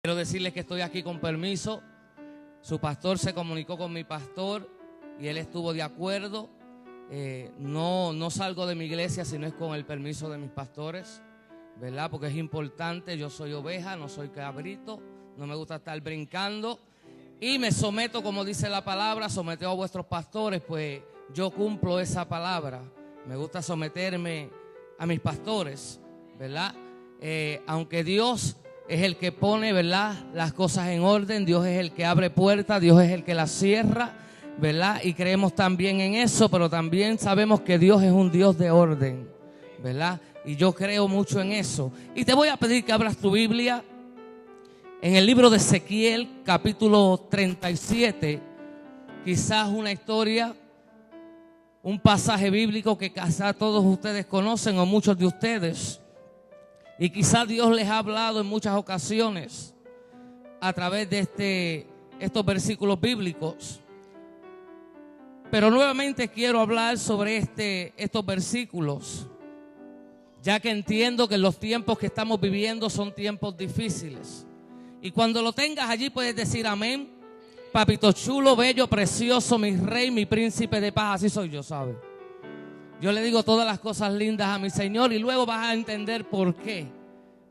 Quiero decirles que estoy aquí con permiso. Su pastor se comunicó con mi pastor y él estuvo de acuerdo. No salgo de mi iglesia si no es con el permiso de mis pastores, ¿verdad? Porque es importante. Yo soy oveja, no soy cabrito. No me gusta estar brincando. Y me someto, como dice la palabra, someto a vuestros pastores, pues yo cumplo esa palabra. Me gusta someterme a mis pastores, ¿verdad? Aunque Dios es el que pone, ¿verdad?, las cosas en orden. Dios es el que abre puertas, Dios es el que las cierra, ¿verdad? Y creemos también en eso, pero también sabemos que Dios es un Dios de orden, ¿verdad? Y yo creo mucho en eso. Y te voy a pedir que abras tu Biblia en el libro de Ezequiel, capítulo 37. Quizás una historia, un pasaje bíblico que quizás todos ustedes conocen o muchos de ustedes. Y quizás Dios les ha hablado en muchas ocasiones a través de estos versículos bíblicos. Pero nuevamente quiero hablar sobre estos versículos, ya que entiendo que los tiempos que estamos viviendo son tiempos difíciles. Y cuando lo tengas allí puedes decir amén. Papito chulo, bello, precioso, mi rey, mi príncipe de paz. Así soy yo, ¿sabe? Yo le digo todas las cosas lindas a mi Señor y luego vas a entender por qué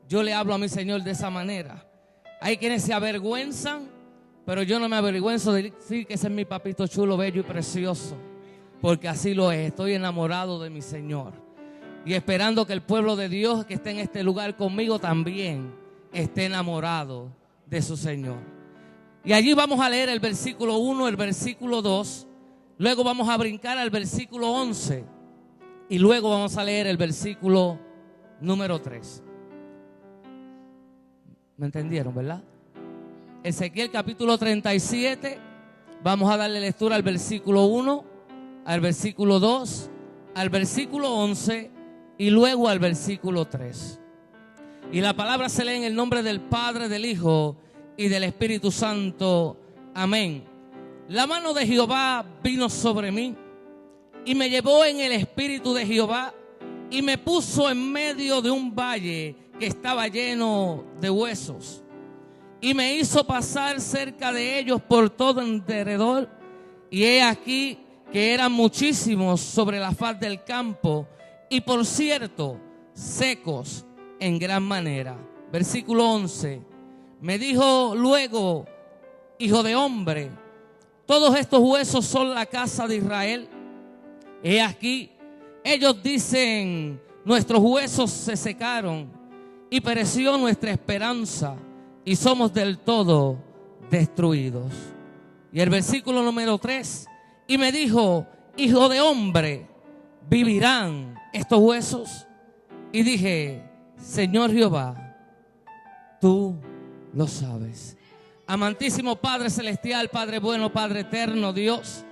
yo le hablo a mi Señor de esa manera. Hay quienes se avergüenzan, pero yo no me avergüenzo de decir que ese es mi papito chulo, bello y precioso, porque así lo es. Estoy enamorado de mi Señor y esperando que el pueblo de Dios que esté en este lugar conmigo también esté enamorado de su Señor. Y allí vamos a leer el versículo 1, el versículo 2, luego vamos a brincar al versículo 11 y luego vamos a leer el versículo número 3. ¿Me entendieron, verdad? Ezequiel capítulo 37, vamos a darle lectura al versículo 1, al versículo 2, al versículo 11 y luego al versículo 3. Y la palabra se lee en el nombre del Padre, del Hijo y del Espíritu Santo. Amén. La mano de Jehová vino sobre mí y me llevó en el espíritu de Jehová y me puso en medio de un valle que estaba lleno de huesos. Y me hizo pasar cerca de ellos por todo alrededor. Y he aquí que eran muchísimos sobre la faz del campo y por cierto secos en gran manera. Versículo 11. Me dijo luego: hijo de hombre, todos estos huesos son la casa de Israel. He aquí, ellos dicen: nuestros huesos se secaron y pereció nuestra esperanza y somos del todo destruidos. Y el versículo número 3. Y me dijo: hijo de hombre, ¿vivirán estos huesos? Y dije: Señor Jehová, tú lo sabes. Amantísimo Padre celestial, Padre bueno, Padre eterno, Dios,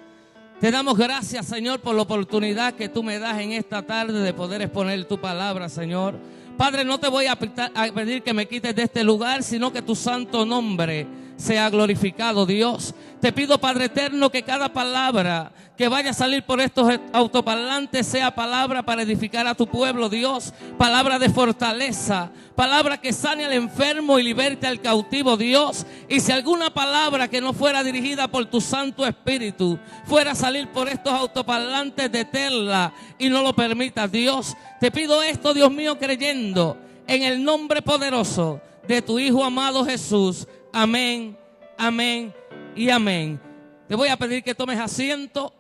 te damos gracias, Señor, por la oportunidad que tú me das en esta tarde de poder exponer tu palabra, Señor. Padre, no te voy a pedir que me quites de este lugar, sino que tu santo nombre sea glorificado, Dios. Te pido, Padre eterno, que cada palabra que vaya a salir por estos autoparlantes sea palabra para edificar a tu pueblo, Dios. Palabra de fortaleza, palabra que sane al enfermo y liberte al cautivo, Dios. Y si alguna palabra que no fuera dirigida por tu Santo Espíritu fuera a salir por estos autoparlantes, deténla y no lo permitas, Dios. Te pido esto, Dios mío, creyendo en el nombre poderoso de tu Hijo amado Jesús. Amén, amén y amén. Te voy a pedir que tomes asiento.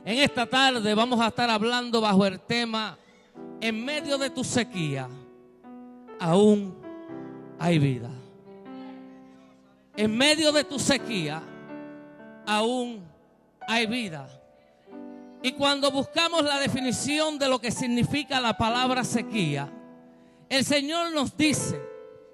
En esta tarde vamos a estar hablando bajo el tema: en medio de tu sequía, aún hay vida. En medio de tu sequía, aún hay vida. Y cuando buscamos la definición de lo que significa la palabra sequía, el Señor nos dice,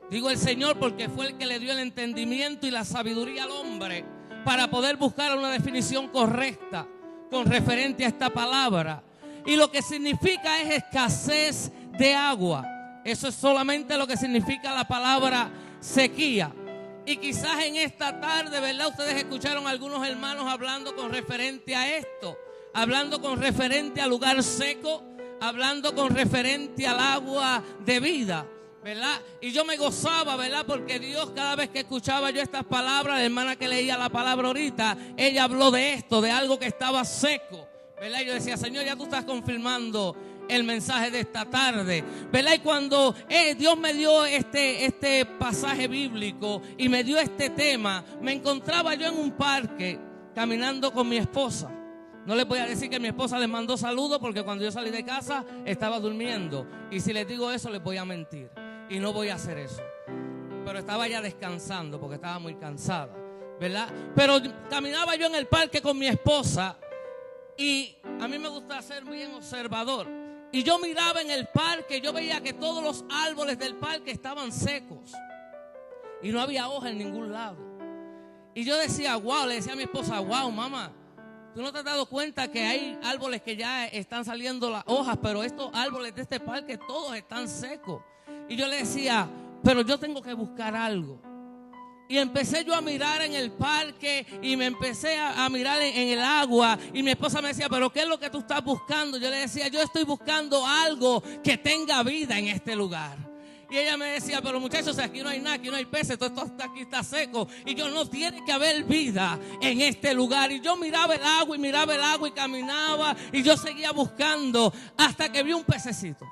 digo el Señor porque fue el que le dio el entendimiento y la sabiduría al hombre para poder buscar una definición correcta con referente a esta palabra. Y lo que significa es escasez de agua. Eso es solamente lo que significa la palabra sequía. Y quizás en esta tarde, ¿verdad?, ustedes escucharon a algunos hermanos hablando con referente a esto, hablando con referente al lugar seco, hablando con referente al agua de vida. ¿verdad? Y yo me gozaba, ¿verdad? Porque Dios, cada vez que escuchaba yo estas palabras, la hermana que leía la palabra ahorita, ella habló de esto, de algo que estaba seco, ¿verdad? Y yo decía, Señor, ya tú estás confirmando el mensaje de esta tarde, ¿verdad? Y cuando Dios me dio este pasaje bíblico y me dio este tema, me encontraba yo en un parque caminando con mi esposa. No les voy a decir que mi esposa les mandó saludos, porque cuando yo salí de casa estaba durmiendo, y si les digo eso les voy a mentir y no voy a hacer eso. Pero estaba ya descansando porque estaba muy cansada, ¿verdad? Pero caminaba yo en el parque con mi esposa, y a mí me gusta ser bien observador, y yo miraba en el parque, yo veía que todos los árboles del parque estaban secos y no había hoja en ningún lado. Y yo decía, wow, le decía a mi esposa, wow, mamá, ¿tú no te has dado cuenta que hay árboles que ya están saliendo las hojas, pero estos árboles de este parque todos están secos? Y yo le decía, pero yo tengo que buscar algo. Y empecé yo a mirar en el parque, y me empecé a mirar en el agua, y mi esposa me decía, pero ¿qué es lo que tú estás buscando? Yo le decía, yo estoy buscando algo que tenga vida en este lugar. Y ella me decía, pero muchachos, aquí no hay nada, aquí no hay peces, todo esto aquí está seco. Y yo, no, tiene que haber vida en este lugar. Y yo miraba el agua y caminaba, y yo seguía buscando hasta que vi un pececito.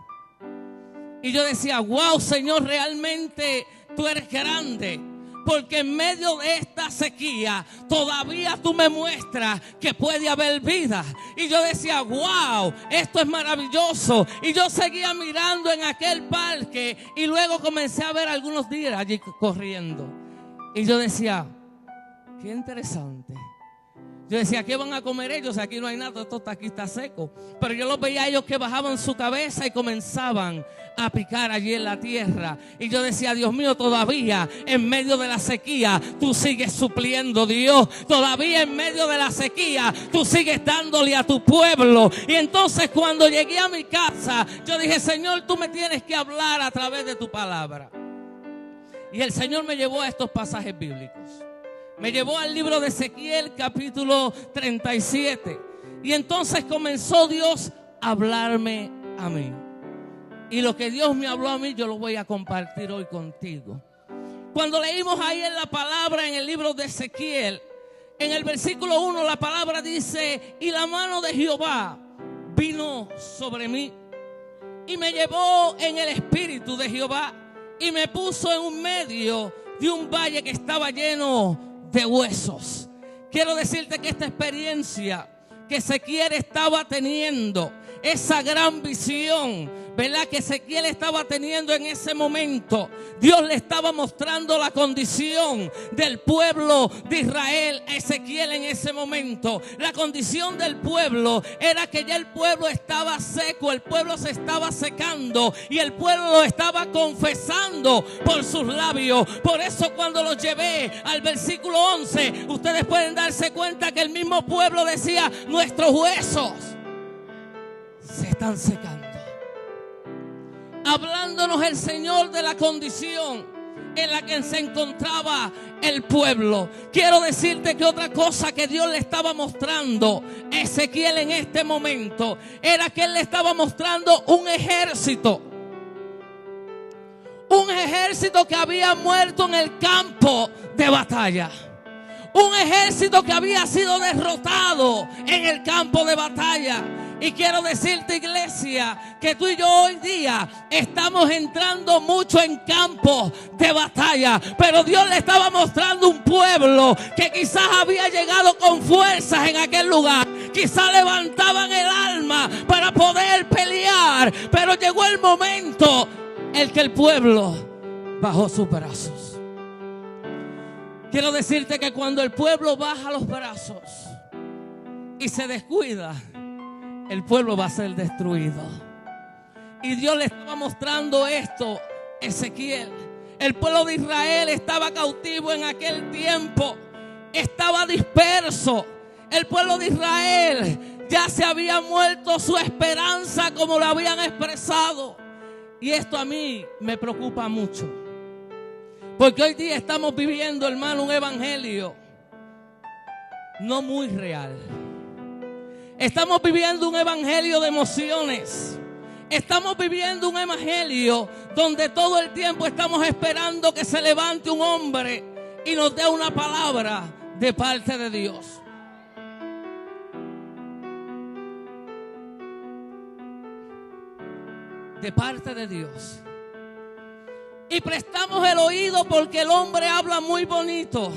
Y yo decía, wow, Señor, realmente tú eres grande, porque en medio de esta sequía todavía tú me muestras que puede haber vida. Y yo decía, wow, esto es maravilloso. Y yo seguía mirando en aquel parque, y luego comencé a ver algunos días allí corriendo. Y yo decía, qué interesante. Yo decía, ¿qué van a comer ellos? Aquí no hay nada, esto aquí está seco. Pero yo los veía a ellos que bajaban su cabeza y comenzaban a picar allí en la tierra. Y yo decía, Dios mío, todavía en medio de la sequía tú sigues supliendo, Dios. Todavía en medio de la sequía tú sigues dándole a tu pueblo. Y entonces cuando llegué a mi casa, yo dije, Señor, tú me tienes que hablar a través de tu palabra. Y el Señor me llevó a estos pasajes bíblicos. Me llevó al libro de Ezequiel, capítulo 37. Y entonces comenzó Dios a hablarme a mí. Y lo que Dios me habló a mí, yo lo voy a compartir hoy contigo. Cuando leímos ahí en la palabra, en el libro de Ezequiel, en el versículo 1, la palabra dice, y la mano de Jehová vino sobre mí, y me llevó en el espíritu de Jehová, y me puso en un medio de un valle que estaba lleno de huesos. Quiero decirte que esta experiencia que Ezequiel estaba teniendo, esa gran visión, ¿verdad?, que Ezequiel estaba teniendo en ese momento, Dios le estaba mostrando la condición del pueblo de Israel a Ezequiel en ese momento. La condición del pueblo era que ya el pueblo estaba seco, el pueblo se estaba secando, y el pueblo lo estaba confesando por sus labios. Por eso cuando los llevé al versículo 11, ustedes pueden darse cuenta que el mismo pueblo decía, nuestros huesos se están secando. Hablándonos el Señor de la condición en la que se encontraba el pueblo. Quiero decirte que otra cosa que Dios le estaba mostrando a Ezequiel en este momento era que Él le estaba mostrando un ejército. Un ejército que había muerto en el campo de batalla. Un ejército que había sido derrotado en el campo de batalla. Y quiero decirte, iglesia, que tú y yo hoy día estamos entrando mucho en campos de batalla, pero Dios le estaba mostrando un pueblo que quizás había llegado con fuerzas en aquel lugar, quizás levantaban el alma para poder pelear, pero llegó el momento en que el pueblo bajó sus brazos. Quiero decirte que cuando el pueblo baja los brazos y se descuida, el pueblo va a ser destruido. Y Dios le estaba mostrando esto a Ezequiel. El pueblo de Israel estaba cautivo en aquel tiempo. Estaba disperso. El pueblo de Israel ya se había muerto su esperanza, como lo habían expresado. Y esto a mí me preocupa mucho. Porque hoy día estamos viviendo, hermano, un evangelio no muy real. Estamos viviendo un evangelio de emociones. Estamos viviendo un evangelio donde todo el tiempo estamos esperando que se levante un hombre y nos dé una palabra de parte de Dios. De parte de Dios. Y prestamos el oído porque el hombre habla muy bonito,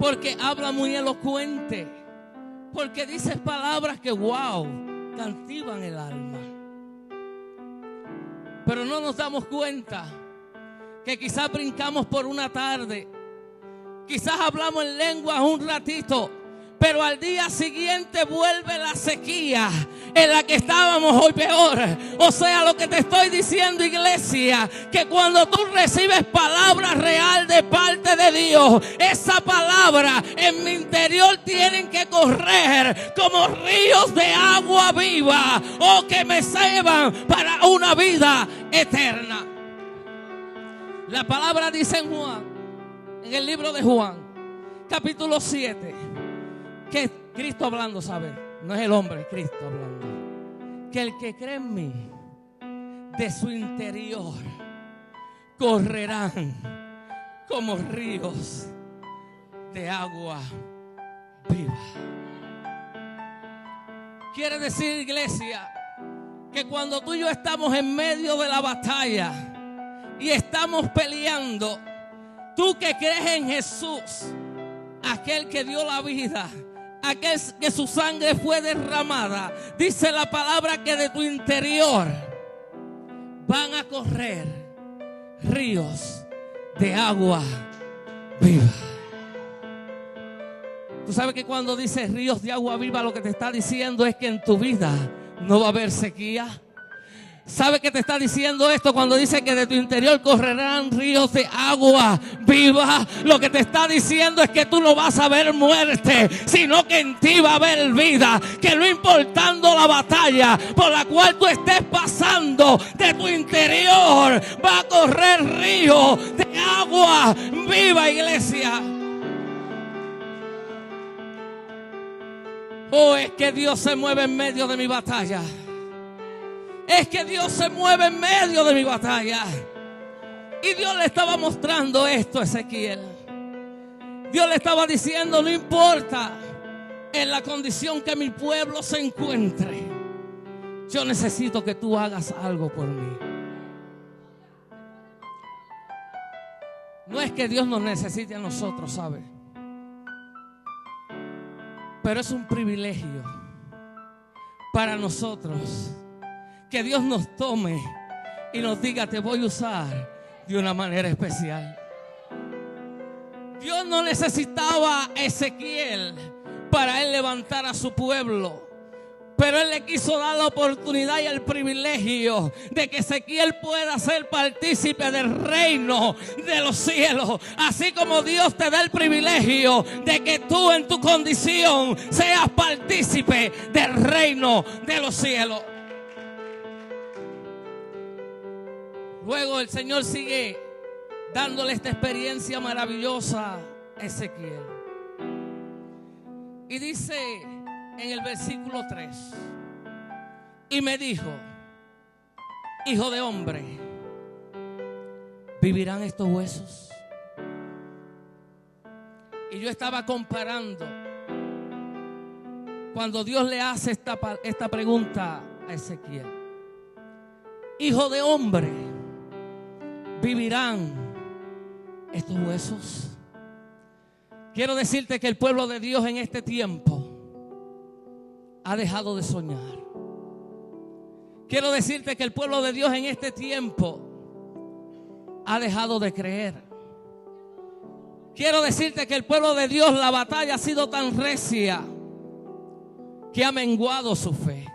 porque habla muy elocuente, porque dice palabras que wow, cautivan el alma. Pero no nos damos cuenta que quizás brincamos por una tarde, quizás hablamos en lengua un ratito, pero al día siguiente vuelve la sequía en la que estábamos hoy peor. O sea, lo que te estoy diciendo, iglesia, que cuando tú recibes palabra real de parte de Dios, esa palabra en mi interior tienen que correr como ríos de agua viva, o que me llevan para una vida eterna. La palabra dice en Juan, en el libro de Juan, capítulo 7, que es Cristo hablando, ¿sabe? No es el hombre, es Cristo hablando. Que el que cree en mí, de su interior correrán como ríos de agua viva. Quiere decir, iglesia, que cuando tú y yo estamos en medio de la batalla y estamos peleando, tú que crees en Jesús, aquel que dio la vida, aquel que su sangre fue derramada, dice la palabra que de tu interior van a correr ríos de agua viva. Tú sabes que cuando dice ríos de agua viva, lo que te está diciendo es que en tu vida no va a haber sequía. ¿Sabe qué te está diciendo esto cuando dice que de tu interior correrán ríos de agua viva? Lo que te está diciendo es que tú no vas a ver muerte, sino que en ti va a haber vida. Que no importando la batalla por la cual tú estés pasando, de tu interior va a correr río de agua viva, iglesia. Oh, es que Dios se mueve en medio de mi batalla. Es que Dios se mueve en medio de mi batalla. Y Dios le estaba mostrando esto a Ezequiel. Dios le estaba diciendo, no importa en la condición que mi pueblo se encuentre, yo necesito que tú hagas algo por mí. No es que Dios nos necesite a nosotros, ¿sabe? Pero es un privilegio para nosotros que Dios nos tome y nos diga, te voy a usar de una manera especial. Dios no necesitaba a Ezequiel para él levantar a su pueblo, pero él le quiso dar la oportunidad y el privilegio de que Ezequiel pueda ser partícipe del reino de los cielos. Así como Dios te da el privilegio de que tú en tu condición seas partícipe del reino de los cielos. Luego el Señor sigue dándole esta experiencia maravillosa a Ezequiel. Y dice en el versículo 3, y me dijo, hijo de hombre, ¿vivirán estos huesos? Y yo estaba comparando cuando Dios le hace esta pregunta a Ezequiel. Hijo de hombre, ¿vivirán estos huesos? Quiero decirte que el pueblo de Dios en este tiempo ha dejado de soñar. Quiero decirte que el pueblo de Dios en este tiempo ha dejado de creer. Quiero decirte que el pueblo de Dios, la batalla ha sido tan recia que ha menguado su fe.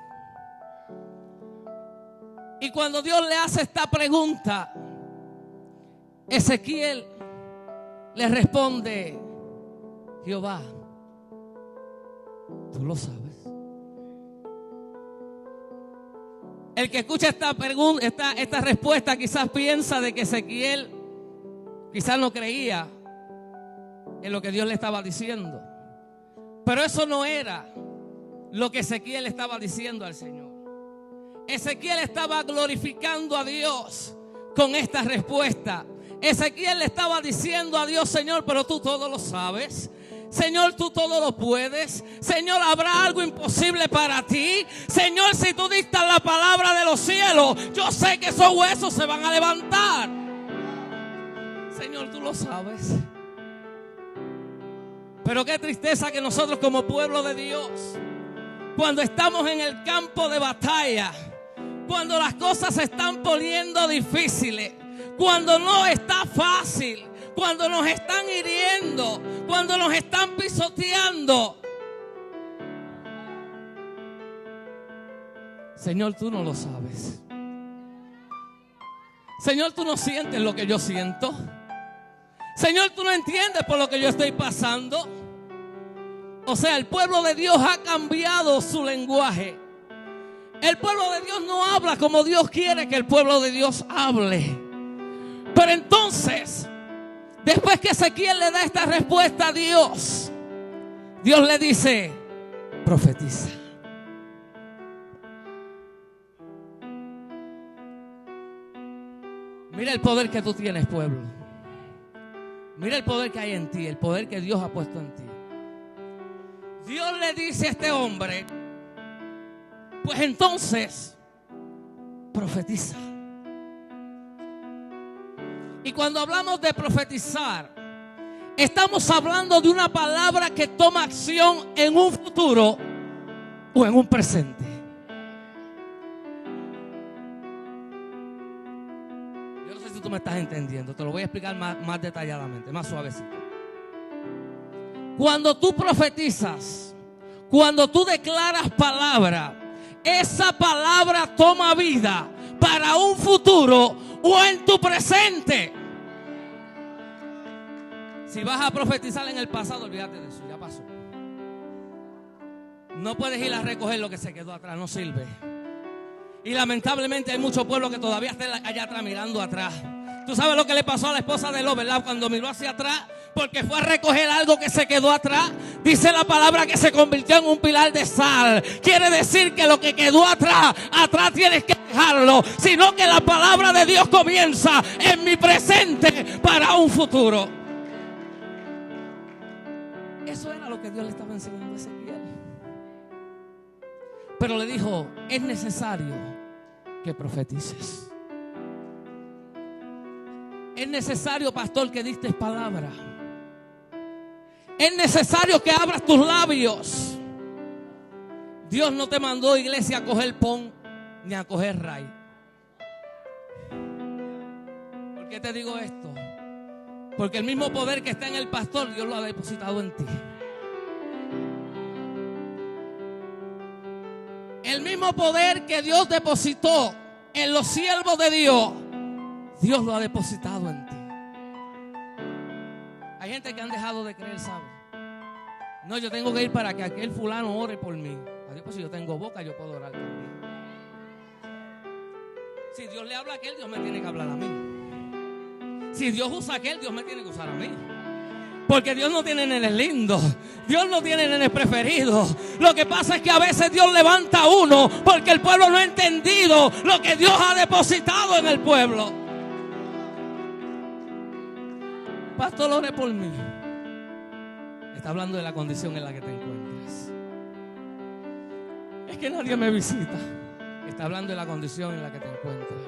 Y cuando Dios le hace esta pregunta, Ezequiel le responde, Jehová, tú lo sabes. El que escucha esta respuesta quizás piensa de que Ezequiel quizás no creía en lo que Dios le estaba diciendo. Pero eso no era lo que Ezequiel estaba diciendo al Señor. Ezequiel estaba glorificando a Dios con esta respuesta. Ezequiel le estaba diciendo a Dios: Señor, pero tú todo lo sabes. Señor, tú todo lo puedes. Señor, ¿habrá algo imposible para ti? Señor, si tú dictas la palabra de los cielos, yo sé que esos huesos se van a levantar. Señor, tú lo sabes. Pero qué tristeza que nosotros como pueblo de Dios, cuando estamos en el campo de batalla, cuando las cosas se están poniendo difíciles, cuando no está fácil, cuando nos están hiriendo, cuando nos están pisoteando, Señor, tú no lo sabes. Señor, tú no sientes lo que yo siento. Señor, tú no entiendes por lo que yo estoy pasando. O sea, el pueblo de Dios ha cambiado su lenguaje. El pueblo de Dios no habla como Dios quiere que el pueblo de Dios hable. Pero entonces, después que Ezequiel le da esta respuesta a Dios, Dios le dice: profetiza. Mira el poder que tú tienes, pueblo. Mira el poder que hay en ti, el poder que Dios ha puesto en ti. Dios le dice a este hombre: pues entonces, profetiza. Y cuando hablamos de profetizar, estamos hablando de una palabra que toma acción en un futuro o en un presente. Yo no sé si tú me estás entendiendo. Te lo voy a explicar más detalladamente, más suavecito. Cuando tú profetizas, cuando tú declaras palabra, esa palabra toma vida para un futuro o en tu presente. Si vas a profetizar en el pasado, olvídate de eso, ya pasó. No puedes ir a recoger lo que se quedó atrás, no sirve. Y lamentablemente hay mucho pueblo que todavía está allá atrás mirando atrás. Tú sabes lo que le pasó a la esposa de Lot, ¿verdad? Cuando miró hacia atrás, porque fue a recoger algo que se quedó atrás. Dice la palabra que se convirtió en un pilar de sal. Quiere decir que lo que quedó atrás tienes que dejarlo. Sino que la palabra de Dios comienza en mi presente para un futuro. Eso era lo que Dios le estaba enseñando a Ezequiel. Pero le dijo: es necesario que profetices. Es necesario, pastor, que diste palabra. Es necesario que abras tus labios. Dios no te mandó, iglesia, a coger pon ni a coger ray. ¿Por qué te digo esto? Porque el mismo poder que está en el pastor, Dios lo ha depositado en ti. El mismo poder que Dios depositó en los siervos de Dios, Dios lo ha depositado en ti. Hay gente que han dejado de creer, ¿sabe? No, yo tengo que ir para que aquel fulano ore por mí. Adiós, pues si yo tengo boca, yo puedo orar también. Si Dios le habla a aquel, Dios me tiene que hablar a mí. Si Dios usa a aquel, Dios me tiene que usar a mí. Porque Dios no tiene nenes lindos, Dios no tiene nenes preferidos. Lo que pasa es que a veces Dios levanta a uno porque el pueblo no ha entendido lo que Dios ha depositado en el pueblo. Pastor, ore por mí. Está hablando de la condición en la que te encuentras. Es que nadie me visita. Está hablando de la condición en la que te encuentras.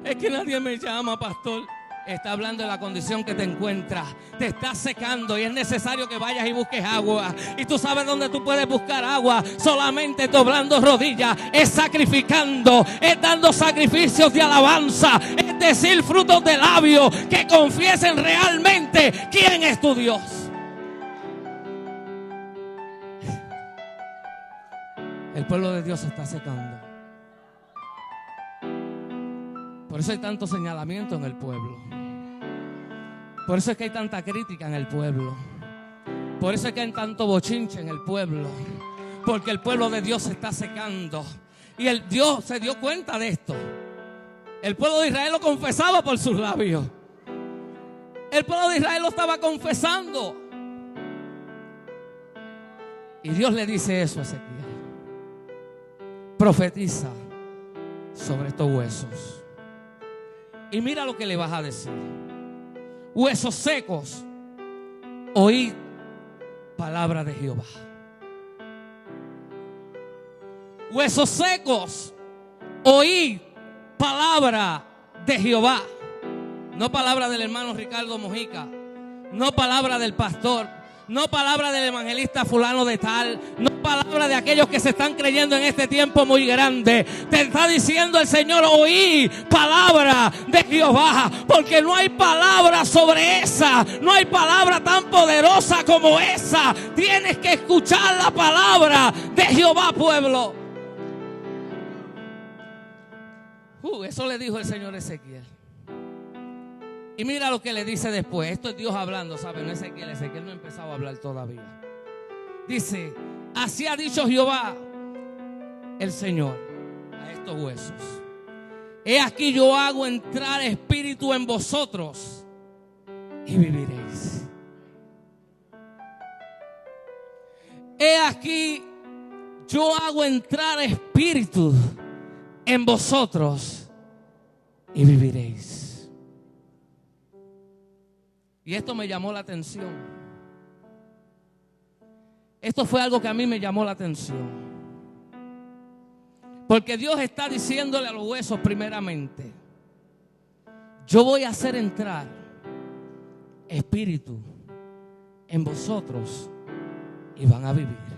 Es que nadie me llama, pastor. Está hablando de la condición que te encuentras. Te estás secando y es necesario que vayas y busques agua. Y tú sabes dónde tú puedes buscar agua. Solamente doblando rodillas. Es sacrificando. Es dando sacrificios de alabanza. Es decir, frutos de labios que confiesen realmente quién es tu Dios. El pueblo de Dios se está secando. Por eso hay tanto señalamiento en el pueblo. Por eso es que hay tanta crítica en el pueblo. Por eso es que hay tanto bochinche en el pueblo. Porque el pueblo de Dios se está secando. Y el Dios se dio cuenta de esto. El pueblo de Israel lo confesaba por sus labios. El pueblo de Israel lo estaba confesando. Y Dios le dice eso a Ezequiel: profetiza sobre estos huesos. Y mira lo que le vas a decir. Huesos secos, oíd palabra de Jehová. Huesos secos, oíd palabra de Jehová. No palabra del hermano Ricardo Mojica, no palabra del pastor, no palabra del evangelista fulano de tal, no palabra de aquellos que se están creyendo en este tiempo muy grande. Te está diciendo el Señor, oí palabra de Jehová, porque no hay palabra sobre esa, no hay palabra tan poderosa como esa. Tienes que escuchar la palabra de Jehová, pueblo. Eso le dijo el Señor a Ezequiel. Y mira lo que le dice después. Esto es Dios hablando, ¿sabe? No Ezequiel. Ezequiel no ha empezado a hablar todavía. Dice, así ha dicho Jehová el Señor a estos huesos. He aquí yo hago entrar espíritu en vosotros y viviréis. He aquí yo hago entrar espíritu en vosotros y viviréis. Y esto me llamó la atención. Esto fue algo que a mí me llamó la atención. Porque Dios está diciéndole a los huesos primeramente, yo voy a hacer entrar espíritu en vosotros y van a vivir.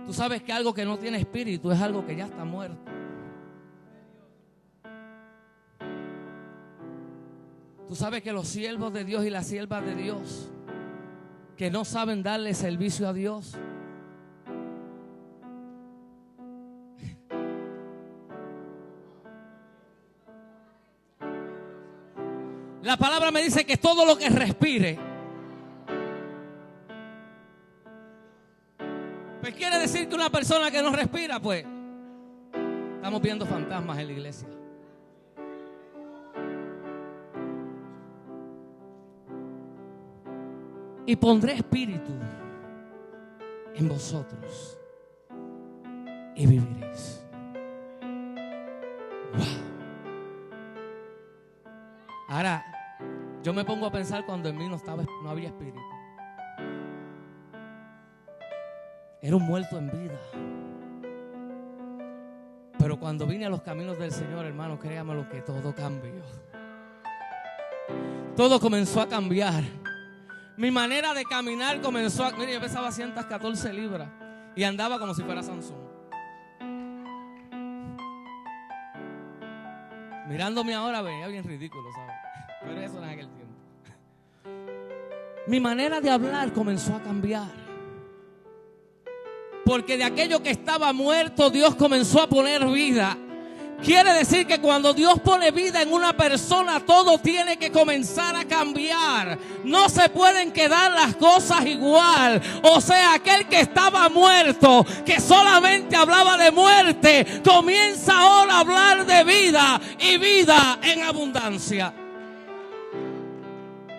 Tú sabes que algo que no tiene espíritu es algo que ya está muerto. Tú sabes que los siervos de Dios y las siervas de Dios que no saben darle servicio a Dios, la palabra me dice que todo lo que respire, pues quiere decir que una persona que no respira, pues estamos viendo fantasmas en la iglesia. Y pondré espíritu en vosotros y viviréis. Wow. Ahora, yo me pongo a pensar cuando en mí no había espíritu. Era un muerto en vida. Pero cuando vine a los caminos del Señor, hermano, créame lo que todo cambió. Todo comenzó a cambiar. Mi manera de caminar comenzó a... Mire, yo pesaba 114 libras y andaba como si fuera Sansón. Mirándome ahora veía bien ridículo, ¿sabes? Pero eso en aquel tiempo. Mi manera de hablar comenzó a cambiar. Porque de aquello que estaba muerto, Dios comenzó a poner vida. Quiere decir que cuando Dios pone vida en una persona, todo tiene que comenzar a cambiar. No se pueden quedar las cosas igual. O sea, aquel que estaba muerto, que solamente hablaba de muerte, comienza ahora a hablar de vida y vida en abundancia.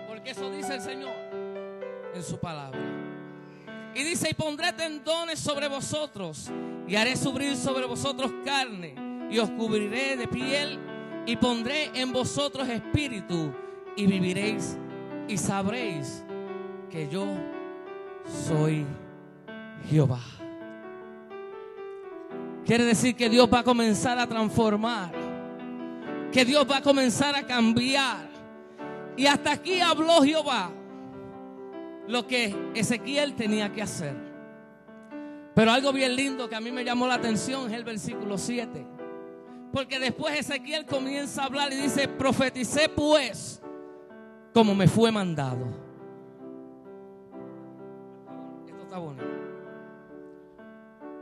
Porque eso dice el Señor en su palabra. Y dice, y pondré tendones sobre vosotros y haré subir sobre vosotros carne. Y os cubriré de piel y pondré en vosotros espíritu y viviréis y sabréis que yo soy Jehová. Quiere decir que Dios va a comenzar a transformar, que Dios va a comenzar a cambiar. Y hasta aquí habló Jehová lo que Ezequiel tenía que hacer. Pero algo bien lindo que a mí me llamó la atención es el versículo 7. Porque después Ezequiel comienza a hablar y dice, profeticé pues como me fue mandado. Esto está bonito.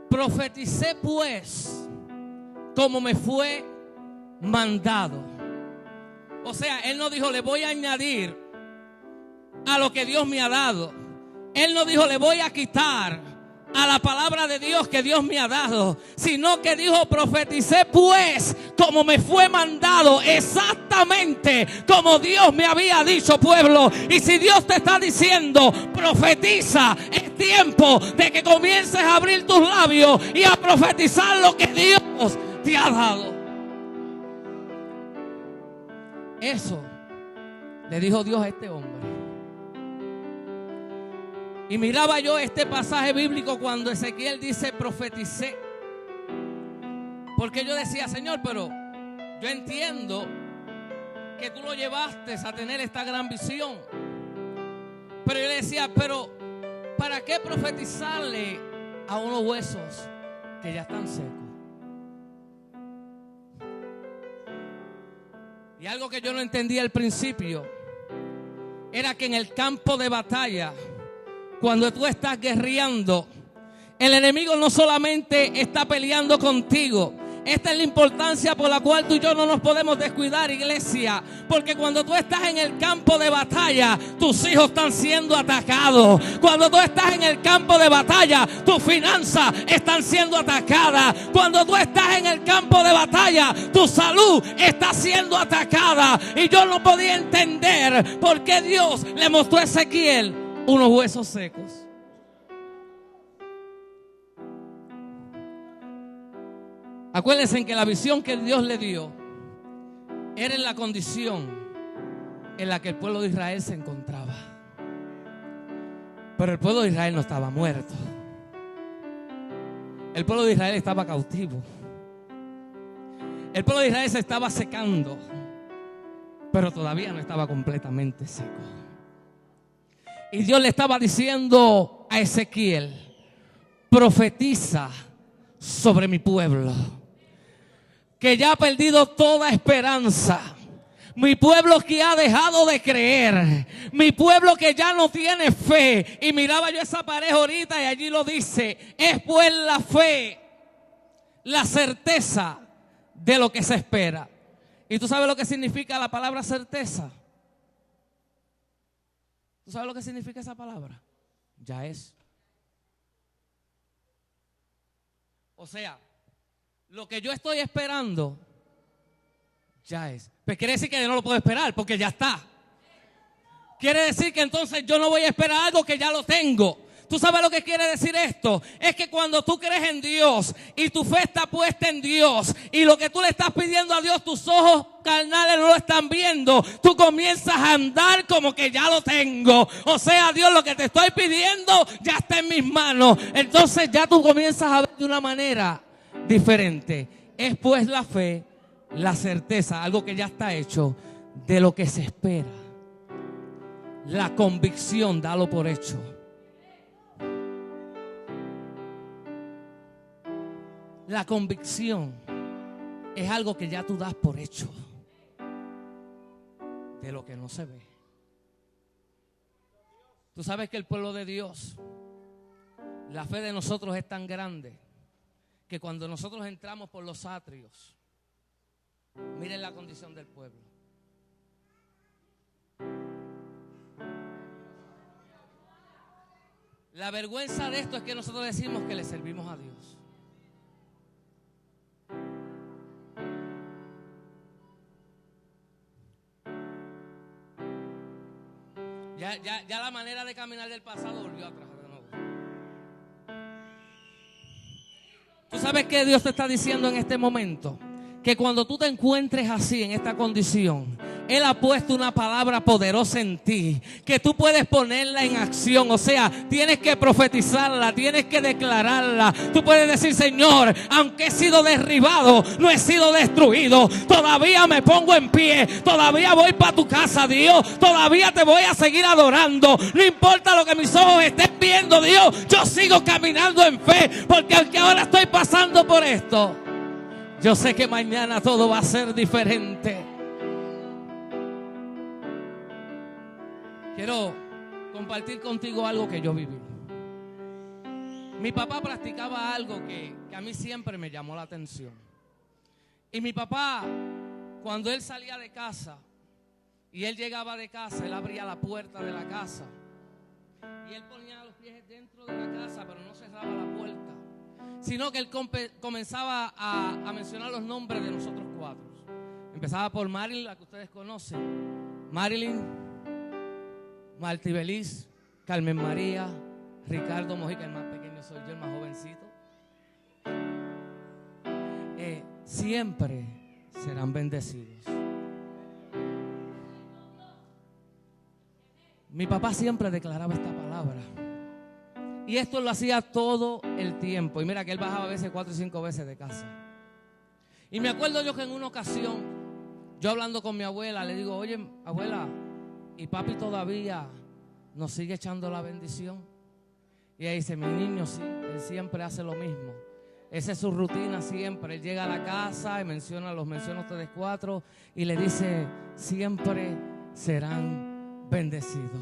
Profeticé pues como me fue mandado. O sea, él no dijo, le voy a añadir a lo que Dios me ha dado. Él no dijo, le voy a quitar a la palabra de Dios que Dios me ha dado, sino que dijo, profeticé pues como me fue mandado, exactamente como Dios me había dicho, pueblo. Y si Dios te está diciendo, profetiza, tiempo de que comiences a abrir tus labios y a profetizar lo que Dios te ha dado. Eso le dijo Dios a este hombre. Y miraba yo este pasaje bíblico cuando Ezequiel dice profeticé. Porque yo decía, Señor, pero yo entiendo que tú lo llevaste a tener esta gran visión. Pero yo le decía, pero ¿para qué profetizarle a unos huesos que ya están secos? Y algo que yo no entendía al principio era que en el campo de batalla, cuando tú estás guerreando, el enemigo no solamente está peleando contigo. Esta es la importancia por la cual tú y yo no nos podemos descuidar, iglesia. Porque cuando tú estás en el campo de batalla, tus hijos están siendo atacados. Cuando tú estás en el campo de batalla, tus finanzas están siendo atacadas. Cuando tú estás en el campo de batalla, tu salud está siendo atacada. Y yo no podía entender por qué Dios le mostró a Ezequiel unos huesos secos. Acuérdense que la visión que Dios le dio era en la condición en la que el pueblo de Israel se encontraba. Pero el pueblo de Israel no estaba muerto. El pueblo de Israel estaba cautivo. El pueblo de Israel se estaba secando, pero todavía no estaba completamente seco. Y Dios le estaba diciendo a Ezequiel: profetiza sobre mi pueblo, que ya ha perdido toda esperanza. Mi pueblo que ha dejado de creer. Mi pueblo que ya no tiene fe. Y miraba yo esa pared ahorita y allí lo dice: es pues la fe, la certeza de lo que se espera. ¿Y tú sabes lo que significa la palabra certeza? ¿Tú sabes lo que significa esa palabra? Ya es. O sea, lo que yo estoy esperando, ya es. Pues quiere decir que yo no lo puedo esperar porque ya está. Quiere decir que entonces yo no voy a esperar algo que ya lo tengo. ¿Tú sabes lo que quiere decir esto? Es que cuando tú crees en Dios y tu fe está puesta en Dios y lo que tú le estás pidiendo a Dios, tus ojos carnales no lo están viendo, tú comienzas a andar como que ya lo tengo. O sea, Dios, lo que te estoy pidiendo ya está en mis manos. Entonces ya tú comienzas a ver de una manera diferente. Es pues la fe, la certeza, algo que ya está hecho, de lo que se espera. La convicción, dalo por hecho. La convicción es algo que ya tú das por hecho, de lo que no se ve. Tú sabes que el pueblo de Dios, la fe de nosotros es tan grande que cuando nosotros entramos por los atrios, miren la condición del pueblo. La vergüenza de esto es que nosotros decimos que le servimos a Dios. Ya la manera de caminar del pasado volvió atrás de nuevo. ¿Tú sabes qué Dios te está diciendo en este momento? Que cuando tú te encuentres así, en esta condición, Él ha puesto una palabra poderosa en ti, que tú puedes ponerla en acción. O sea, tienes que profetizarla, tienes que declararla. Tú puedes decir: Señor, aunque he sido derribado, no he sido destruido. Todavía me pongo en pie, todavía voy para tu casa, Dios. Todavía te voy a seguir adorando. No importa lo que mis ojos estén viendo, Dios, yo sigo caminando en fe, porque aunque ahora estoy pasando por esto, yo sé que mañana todo va a ser diferente. Quiero compartir contigo algo que yo viví. Mi papá practicaba algo que a mí siempre me llamó la atención. Y mi papá, cuando él salía de casa y él llegaba de casa, él abría la puerta de la casa y él ponía los pies dentro de la casa, pero no cerraba la puerta, sino que él comenzaba a mencionar los nombres de nosotros cuatro. Empezaba por Marilyn, la que ustedes conocen. Marilyn, Martí Beliz, Carmen María, Ricardo Mojica, el más pequeño soy yo, el más jovencito. Siempre serán bendecidos. Mi papá siempre declaraba esta palabra. Y esto lo hacía todo el tiempo. Y mira que él bajaba a veces 4 y 5 veces de casa. Y me acuerdo yo que en una ocasión, yo hablando con mi abuela, le digo, oye, abuela, ¿y papi todavía nos sigue echando la bendición? Y ella dice, mi niño, sí, él siempre hace lo mismo. Esa es su rutina siempre. Él llega a la casa y los menciona a ustedes 4 y le dice, siempre serán bendecidos.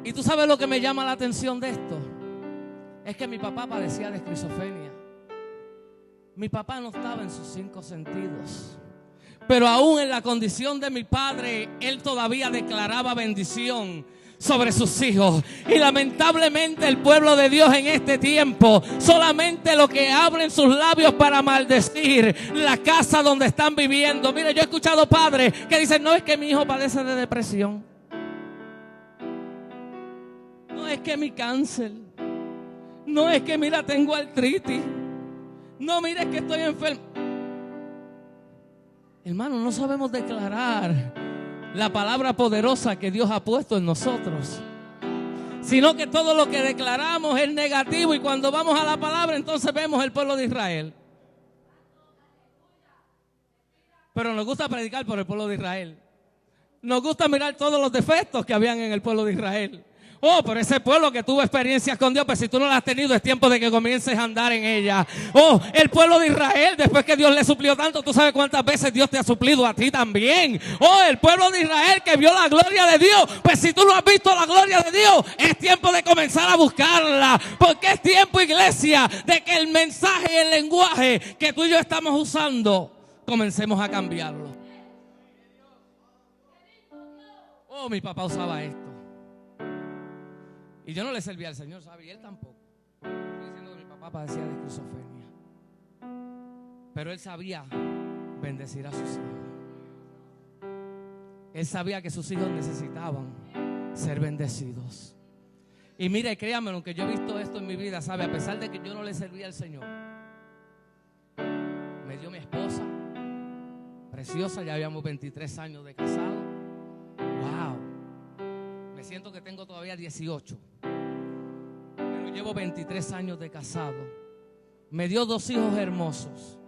Y tú sabes lo que me llama la atención de esto. Es que mi papá padecía de esquizofrenia. Mi papá no estaba en sus 5 sentidos. Pero aún en la condición de mi padre, él todavía declaraba bendición sobre sus hijos. Y lamentablemente el pueblo de Dios en este tiempo solamente lo que abren sus labios para maldecir la casa donde están viviendo. Mire, yo he escuchado padres que dicen, no, es que mi hijo padece de depresión, no es que mi cáncer, no es que mira tengo artritis, no, mire es que estoy enfermo. Hermano, no sabemos declarar la palabra poderosa que Dios ha puesto en nosotros, sino que todo lo que declaramos es negativo. Y cuando vamos a la palabra, entonces vemos el pueblo de Israel. Pero nos gusta predicar por el pueblo de Israel. Nos gusta mirar todos los defectos que habían en el pueblo de Israel. Oh, pero ese pueblo que tuvo experiencias con Dios, pues si tú no las has tenido, es tiempo de que comiences a andar en ella. Oh, el pueblo de Israel, después que Dios le suplió tanto, tú sabes cuántas veces Dios te ha suplido a ti también. Oh, el pueblo de Israel que vio la gloria de Dios, pues si tú no has visto la gloria de Dios, es tiempo de comenzar a buscarla. Porque es tiempo, iglesia, de que el mensaje y el lenguaje que tú y yo estamos usando, comencemos a cambiarlo. Oh, mi papá usaba esto. Y yo no le servía al Señor, ¿sabe? Y él tampoco. Estoy diciendo que mi papá padecía de esquizofrenia. Pero él sabía bendecir a sus hijos. Él sabía que sus hijos necesitaban ser bendecidos. Y mire, créanme, aunque yo he visto esto en mi vida, ¿sabe? A pesar de que yo no le servía al Señor, me dio mi esposa, preciosa, ya habíamos 23 años de casado. ¡Wow! Me siento que tengo todavía 18. Pero llevo 23 años de casado. Me dio 2 hijos hermosos.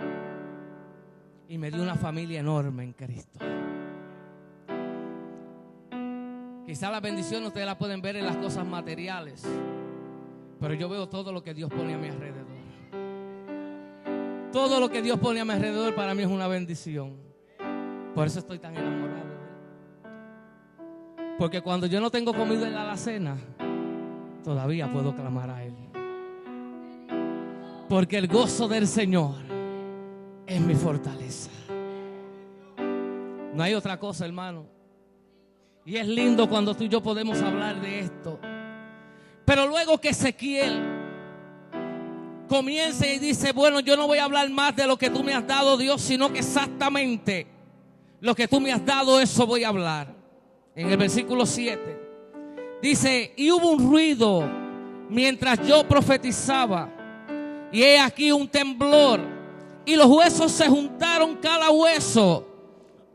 Y me dio una familia enorme en Cristo. Quizá la bendición ustedes la pueden ver en las cosas materiales, pero yo veo todo lo que Dios pone a mi alrededor. Todo lo que Dios pone a mi alrededor para mí es una bendición. Por eso estoy tan enamorado. Porque cuando yo no tengo comida en la alacena, todavía puedo clamar a Él. Porque el gozo del Señor es mi fortaleza. No hay otra cosa, hermano. Y es lindo cuando tú y yo podemos hablar de esto. Pero luego que Ezequiel comienza y dice, bueno, yo no voy a hablar más de lo que tú me has dado, Dios, sino que exactamente lo que tú me has dado, eso voy a hablar. En el versículo 7 dice, y hubo un ruido mientras yo profetizaba, y he aquí un temblor, y los huesos se juntaron cada hueso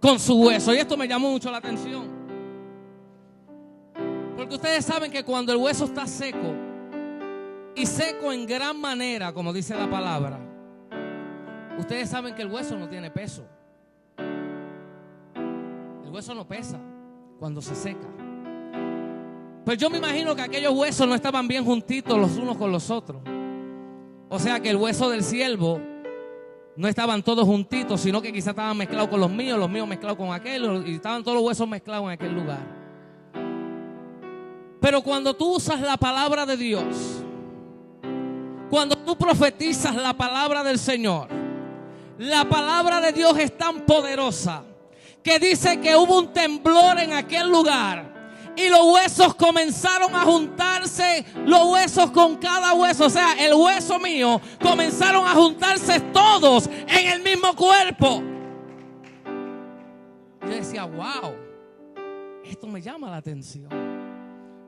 con su hueso. Y esto me llamó mucho la atención, porque ustedes saben que cuando el hueso está seco, y seco en gran manera, como dice la palabra, ustedes saben que el hueso no tiene peso. El hueso no pesa cuando se seca. Pues yo me imagino que aquellos huesos no estaban bien juntitos los unos con los otros. O sea que el hueso del siervo no estaban todos juntitos, sino que quizás estaban mezclados con los míos mezclados con aquellos, y estaban todos los huesos mezclados en aquel lugar. Pero cuando tú usas la palabra de Dios, cuando tú profetizas la palabra del Señor, la palabra de Dios es tan poderosa que dice que hubo un temblor en aquel lugar y los huesos comenzaron a juntarse, los huesos con cada hueso, o sea, el hueso mío, comenzaron a juntarse todos en el mismo cuerpo. Yo decía, wow, esto me llama la atención.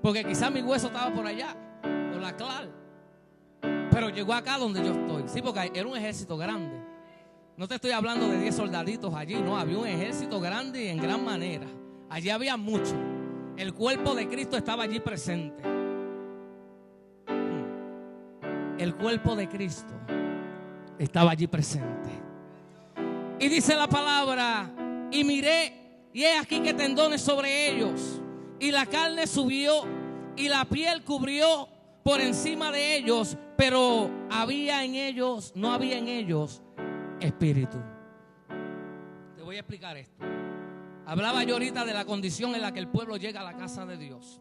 Porque quizás mi hueso estaba por allá, por la Clar. Pero llegó acá donde yo estoy. Sí, porque era un ejército grande. No te estoy hablando de 10 soldaditos allí, no. Había un ejército grande y en gran manera. Allí había mucho. El cuerpo de Cristo estaba allí presente. El cuerpo de Cristo estaba allí presente. Y dice la palabra: y miré, y he aquí que tendones sobre ellos, y la carne subió, y la piel cubrió por encima de ellos, pero había en ellos, no había en ellos espíritu. Te voy a explicar esto. Hablaba yo ahorita de la condición en la que el pueblo llega a la casa de Dios.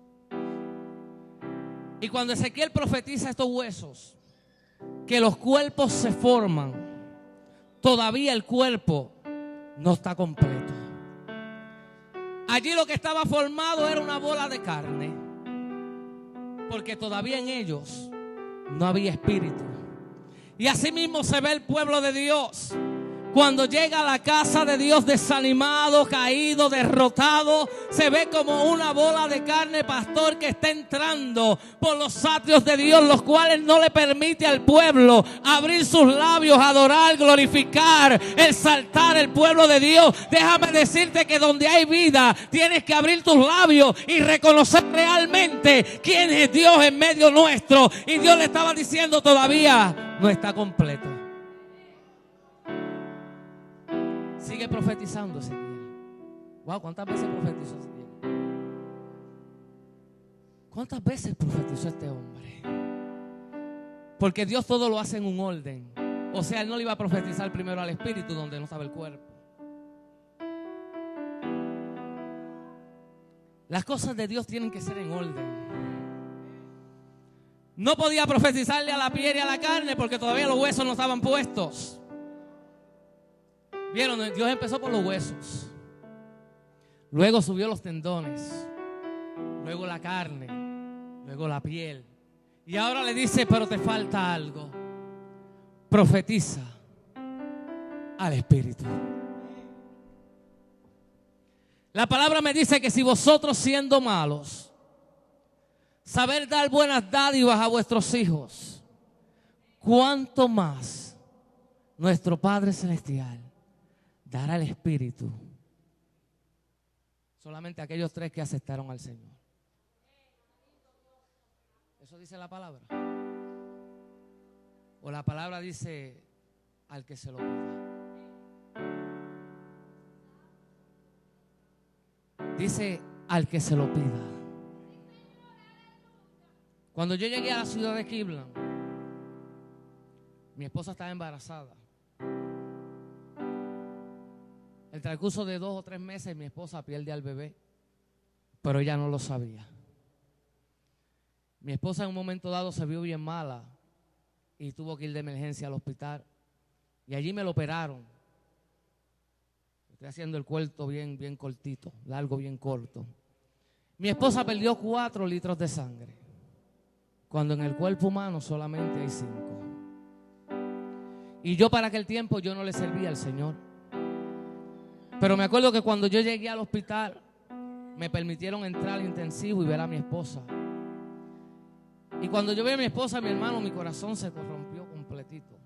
Y cuando Ezequiel profetiza estos huesos, que los cuerpos se forman, todavía el cuerpo no está completo. Allí lo que estaba formado era una bola de carne, porque todavía en ellos no había espíritu. Y así mismo se ve el pueblo de Dios cuando llega a la casa de Dios desanimado, caído, derrotado. Se ve como una bola de carne, pastor, que está entrando por los atrios de Dios, los cuales no le permite al pueblo abrir sus labios, adorar, glorificar, exaltar el pueblo de Dios. Déjame decirte que donde hay vida tienes que abrir tus labios y reconocer realmente quién es Dios en medio nuestro. Y Dios le estaba diciendo: todavía no está completo. Sigue profetizando Ezequiel. Wow, ¿cuántas veces profetizó Ezequiel? ¿Cuántas veces profetizó este hombre? Porque Dios todo lo hace en un orden. O sea, Él no le iba a profetizar primero al espíritu donde no estaba el cuerpo. Las cosas de Dios tienen que ser en orden. No podía profetizarle a la piel y a la carne porque todavía los huesos no estaban puestos. Vieron, Dios empezó por los huesos, luego subió los tendones, luego la carne, luego la piel. Y ahora le dice: pero te falta algo. Profetiza al espíritu. La palabra me dice que si vosotros, siendo malos, saber dar buenas dádivas a vuestros hijos, cuánto más nuestro Padre Celestial dará el espíritu solamente a aquellos 3 que aceptaron al Señor. Eso dice la palabra. O la palabra dice: al que se lo pida. Dice: al que se lo pida. Cuando yo llegué a la ciudad de Cleveland, mi esposa estaba embarazada. El transcurso de 2 o 3 meses mi esposa pierde al bebé, pero ella no lo sabía. Mi esposa en un momento dado se vio bien mala y tuvo que ir de emergencia al hospital. Y allí me lo operaron. Estoy haciendo el cuento bien cortito, largo, bien corto. Mi esposa perdió 4 litros de sangre, cuando en el cuerpo humano solamente hay 5. Y yo para aquel tiempo yo no le servía al Señor. Pero me acuerdo que cuando yo llegué al hospital, me permitieron entrar al intensivo y ver a mi esposa. Y cuando yo vi a mi esposa, mi hermano, mi corazón se corrompió completito.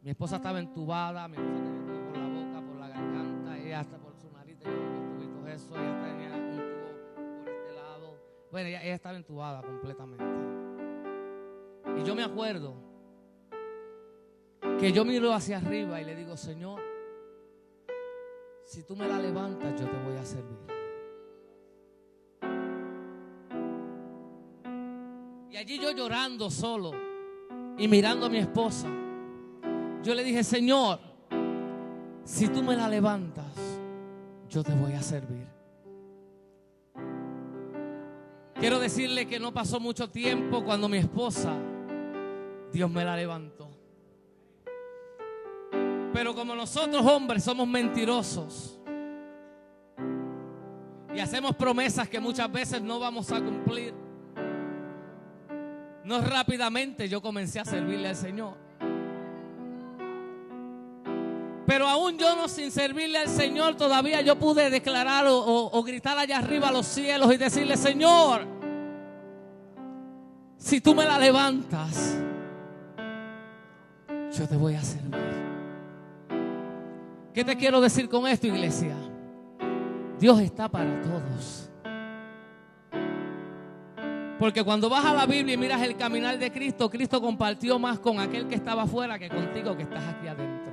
Mi esposa estaba entubada, mi esposa tenía todo por la boca, por la garganta, ella hasta por su nariz tenía unos tubitos eso, ella tenía un tubo por este lado. Bueno, ella estaba entubada completamente. Y yo me acuerdo que yo miro hacia arriba y le digo: Señor, si tú me la levantas, yo te voy a servir. Y allí yo llorando solo y mirando a mi esposa, yo le dije: Señor, si tú me la levantas, yo te voy a servir. Quiero decirle que no pasó mucho tiempo cuando mi esposa, Dios me la levantó. Pero como nosotros hombres somos mentirosos y hacemos promesas que muchas veces no vamos a cumplir, no rápidamente yo comencé a servirle al Señor. Pero aún yo no sin servirle al Señor, todavía yo pude declarar o gritar allá arriba a los cielos y decirle: Señor, Si tú me la levantas, yo te voy a servir. ¿Qué te quiero decir con esto, iglesia? Dios está para todos. Porque cuando vas a la Biblia y miras el caminar de Cristo, Cristo compartió más con aquel que estaba afuera que contigo que estás aquí adentro.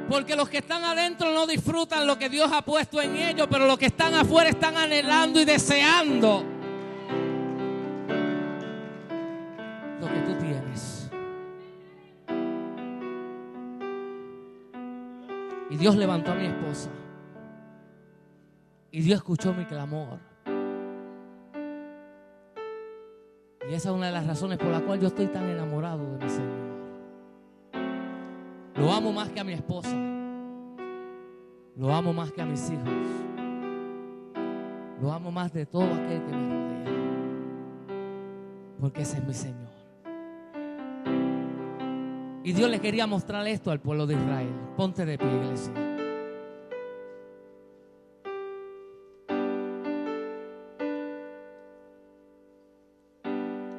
Porque los que están adentro no disfrutan lo que Dios ha puesto en ellos, pero los que están afuera están anhelando y deseando lo que tú tienes. Y Dios levantó a mi esposa. Y Dios escuchó mi clamor. Y esa es una de las razones por la cual yo estoy tan enamorado de mi Señor. Lo amo más que a mi esposa. Lo amo más que a mis hijos. Lo amo más de todo aquel que me rodea. Porque ese es mi Señor. Y Dios le quería mostrar esto al pueblo de Israel. Ponte de pie, iglesia.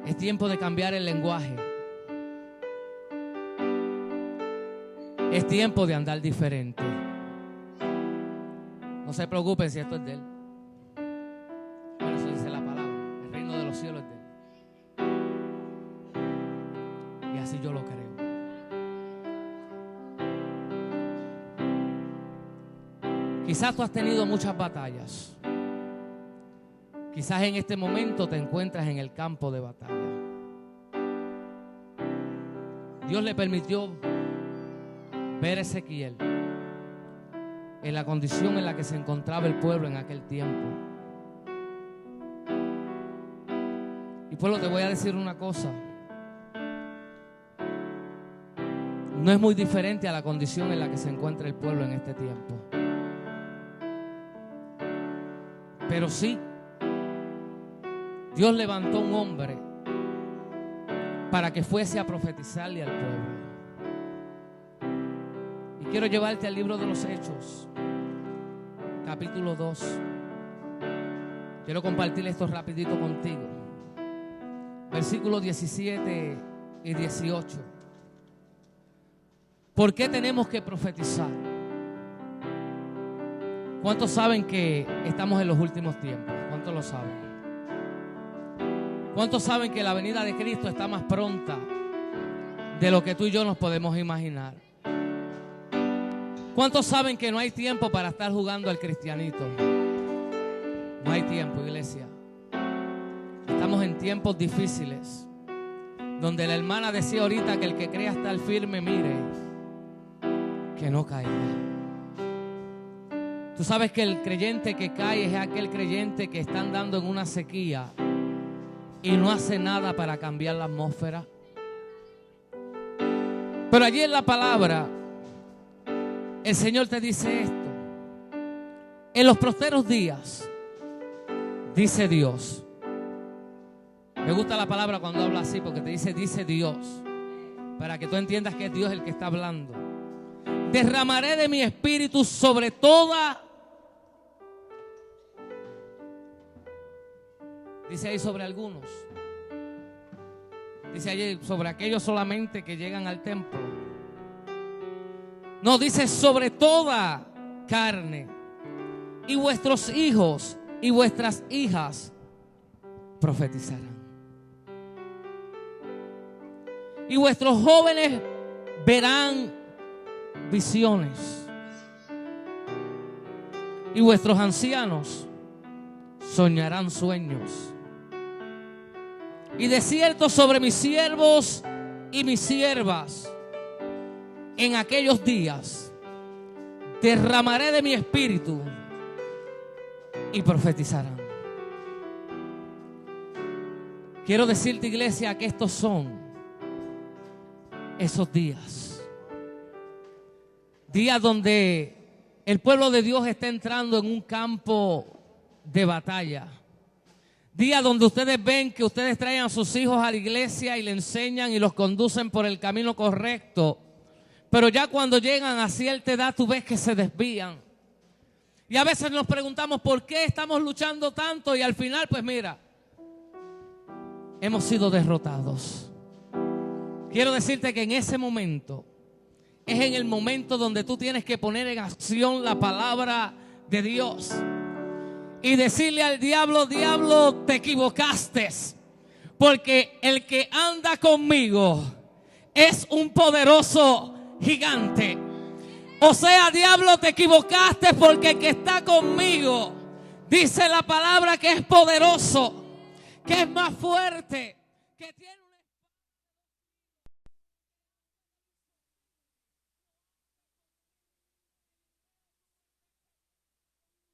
Es tiempo de cambiar el lenguaje. Es tiempo de andar diferente. No se preocupen si esto es de Él. Bueno, eso dice la palabra. El reino de los cielos es de Él. Y así yo lo creo. Quizás tú has tenido muchas batallas. Quizás en este momento te encuentras en el campo de batalla. Dios le permitió ver a Ezequiel en la condición en la que se encontraba el pueblo en aquel tiempo. Y pueblo, te voy a decir una cosa. No es muy diferente a la condición en la que se encuentra el pueblo en este tiempo. Pero sí, Dios levantó un hombre para que fuese a profetizarle al pueblo. Y quiero llevarte al libro de los Hechos, capítulo 2. Quiero compartir esto rapidito contigo. Versículos 17 y 18. ¿Por qué tenemos que profetizar? ¿Cuántos saben que estamos en los últimos tiempos? ¿Cuántos lo saben? ¿Cuántos saben que la venida de Cristo está más pronta de lo que tú y yo nos podemos imaginar? ¿Cuántos saben que no hay tiempo para estar jugando al cristianito? No hay tiempo, iglesia. Estamos en tiempos difíciles, donde la hermana decía ahorita que el que crea estar firme, mire, que no caiga. Tú sabes que el creyente que cae es aquel creyente que está andando en una sequía y no hace nada para cambiar la atmósfera. Pero allí en la palabra el Señor te dice esto: en los posteros días, dice Dios. Me gusta la palabra cuando habla así, porque te dice Dios, para que tú entiendas que es Dios el que está hablando. Derramaré de mi espíritu sobre toda. Dice ahí sobre algunos. Dice allí sobre aquellos solamente que llegan al templo. No, dice sobre toda carne. Y vuestros hijos y vuestras hijas profetizarán. Y vuestros jóvenes verán visiones. Y vuestros ancianos soñarán sueños. Y de cierto sobre mis siervos y mis siervas en aquellos días derramaré de mi espíritu y profetizarán. Quiero decirte, iglesia, que estos son esos días. Días donde el pueblo de Dios está entrando en un campo de batalla. Días donde ustedes ven que ustedes traen a sus hijos a la iglesia y le enseñan y los conducen por el camino correcto. Pero ya cuando llegan a cierta edad tú ves que se desvían. Y a veces nos preguntamos por qué estamos luchando tanto y al final, pues mira, hemos sido derrotados. Quiero decirte que en ese momento es en el momento donde tú tienes que poner en acción la palabra de Dios y decirle al diablo: diablo, te equivocaste, porque el que anda conmigo es un poderoso gigante. O sea, diablo, te equivocaste, porque el que está conmigo, dice la palabra, que es poderoso, que es más fuerte, que tiene